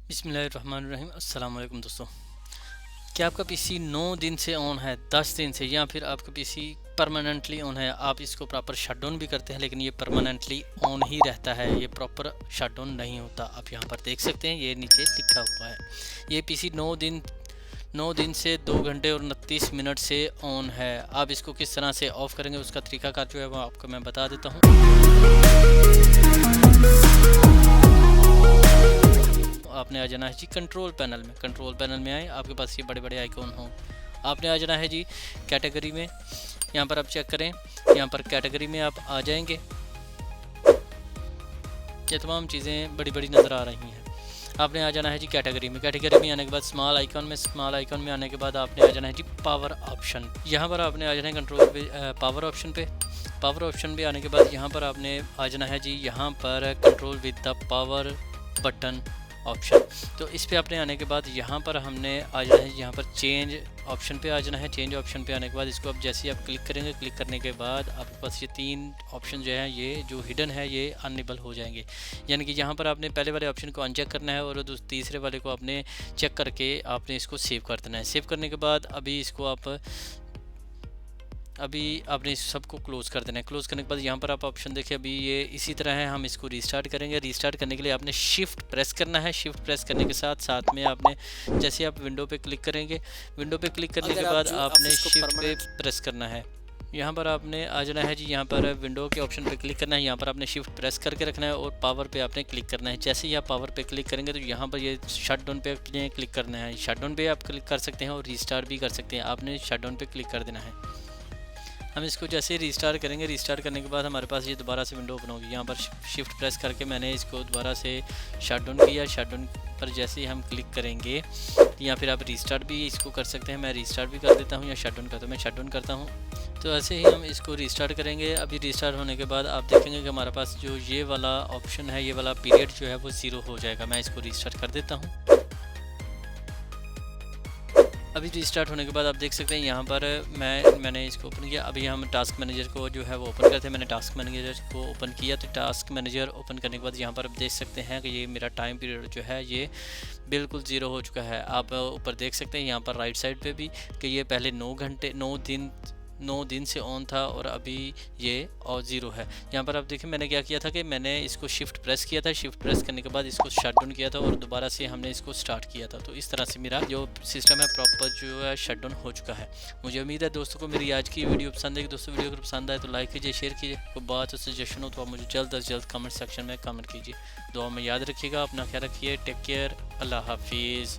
बिस्मिल्लाहिर्रहमानिर्रहीम। अस्सलाम वालेकुम दोस्तों। क्या आपका पीसी 9 दिन से ऑन है, 10 दिन से, या फिर आपका पीसी परमानेंटली ऑन है? आप इसको प्रॉपर शटडाउन भी करते हैं लेकिन ये परमानेंटली ऑन ही रहता है, ये प्रॉपर शटडाउन नहीं होता। आप यहाँ पर देख सकते हैं, ये नीचे लिखा हुआ है। ये पीसी 9 दिन से 2 घंटे और 29 मिनट से ऑन है। आप इसको किस तरह से ऑफ़ करेंगे उसका तरीकाकार जो है वो आपको मैं बता देता हूँ। आपने आ जाना है जी कंट्रोल पैनल में। कंट्रोल पैनल में आए, आपके पास ये बड़े बड़े आइकॉन हों। आपने आ जाना है जी कैटेगरी में। यहाँ पर आप चेक करें, यहाँ पर कैटेगरी में आप आ जाएंगे। ये तमाम चीज़ें बड़ी बड़ी नज़र आ रही हैं। आपने आ जाना है जी कैटेगरी में। कैटेगरी में आने के बाद स्मॉल आइकॉन में आने के बाद आपने आ जाना है जी पावर ऑप्शन। यहाँ पर आपने आ जाना है कंट्रोल पे, पावर ऑप्शन पे। पावर ऑप्शन पे आने के बाद यहाँ पर आपने आ जाना है जी यहाँ पर control with the power button option. तो इस पे आपने आने के बाद यहाँ पर हमने आ जाना है यहाँ पर चेंज ऑप्शन पे आ जाना है। चेंज ऑप्शन पे आने के बाद इसको अब जैसे ही आप क्लिक करेंगे, क्लिक करने के बाद आपके पास ये 3 ऑप्शन जो है, ये जो हिडन है ये अनेबल हो जाएंगे। यानी कि यहाँ पर आपने पहले वाले ऑप्शन को अनचेक करना है और तीसरे वाले को आपने चेक करके आपने इसको सेव कर देना है। सेव करने के बाद अभी आपने इस सबको क्लोज़ कर देना है। क्लोज़ करने के बाद यहाँ पर आप ऑप्शन देखिए, अभी ये इसी तरह है। हम इसको रीस्टार्ट करेंगे। रीस्टार्ट करने के लिए आपने शिफ्ट प्रेस करना है। शिफ्ट प्रेस करने के साथ में आपने जैसे आप विंडो पे क्लिक करेंगे, विंडो पे क्लिक करने के बाद आपने शिफ्ट पे प्रेस करना है। यहाँ पर आपने आ जाना है जी, यहाँ पर विंडो के ऑप्शन पे क्लिक करना है। यहाँ पर आपने शिफ्ट प्रेस करके रखना है और पावर पे आपने क्लिक करना है। जैसे ही आप पावर पे क्लिक करेंगे तो यहाँ पर ये शटडाउन पे आपने क्लिक करना है। शटडाउन पे आप क्लिक कर सकते हैं और रीस्टार्ट भी कर सकते हैं। आपने शटडाउन पे क्लिक कर देना है। हम इसको जैसे ही रीस्टार्ट करेंगे, रीस्टार्ट करने के बाद हमारे पास ये दोबारा से विंडो ओपन होगी। यहाँ पर शिफ्ट प्रेस करके मैंने इसको दोबारा से शटडाउन किया। शटडाउन पर जैसे ही हम क्लिक करेंगे या फिर आप रीस्टार्ट भी इसको कर सकते हैं। मैं रीस्टार्ट भी कर देता हूँ या शटडाउन करता हूँ। मैं शटडाउन करता हूँ। तो ऐसे ही हम इसको रीस्टार्ट करेंगे। अभी रीस्टार्ट होने के बाद आप देखेंगे कि हमारे पास जो ये वाला ऑप्शन है, ये वाला पीरियड जो है वो 0 हो जाएगा। मैं इसको रीस्टार्ट कर देता हूँ। अभी रीस्टार्ट होने के बाद आप देख सकते हैं यहाँ पर मैंने इसको ओपन किया। अभी हम टास्क मैनेजर को जो है वो ओपन करते हैं। मैंने टास्क मैनेजर को ओपन किया। तो टास्क मैनेजर ओपन करने के बाद यहाँ पर आप देख सकते हैं कि ये मेरा टाइम पीरियड जो है ये बिल्कुल 0 हो चुका है। आप ऊपर देख सकते हैं यहाँ पर राइट साइड पे भी कि ये पहले 9 दिन से ऑन था और अभी ये और 0 है। यहाँ पर आप देखिए मैंने क्या किया था कि मैंने इसको शिफ्ट प्रेस किया था। शिफ्ट प्रेस करने के बाद इसको शटडाउन किया था और दोबारा से हमने इसको स्टार्ट किया था। तो इस तरह से मेरा जो सिस्टम है प्रॉपर जो है शटडाउन हो चुका है। मुझे उम्मीद है दोस्तों को मेरी आज की वीडियो पसंद है। दोस्तों वीडियो अगर पसंद आए तो लाइक कीजिए, शेयर कीजिए। कोई बात और सजेशन हो तो आप मुझे जल्द अज जल्द कमेंट सेक्शन में कमेंट कीजिए। दुआ में याद रखिएगा, अपना ख्याल रखिए। टेक केयर, अल्लाह हाफिज़।